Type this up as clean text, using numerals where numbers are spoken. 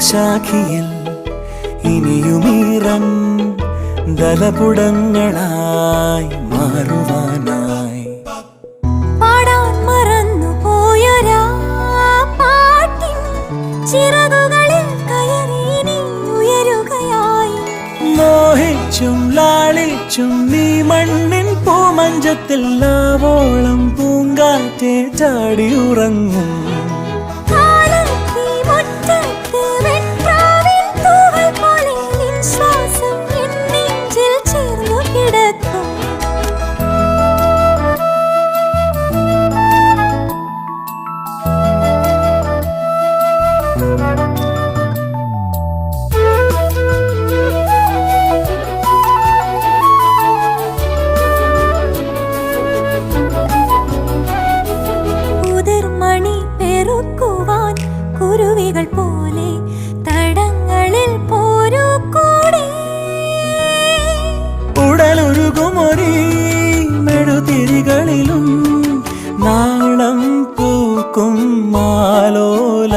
ഹൃദയശാഖിയിൽ ഇനിയുമീറൻ ദലപുടങ്ങളായി മാറുവാനായി പാടാൻ മറന്നു പോയൊരാ പാട്ടിൻ ചിറകുകളിൽ കയറി നീ ഉയരുകയായി. മോഹിച്ചും ലാളിച്ചും നീ മണ്ണിൻ പൂമഞ്ചത്തിൽ ആവോളം പൂങ്കാറ്റെ ചാടി ഉറങ്ങും. കുരുവികൾ പോലെ തടങ്ങളിൽ പോരൂ കൂടെ. ഉടലൊരുകുമൊരീ മെഴുതിരികളിലും നാളം പൂക്കും മാലോല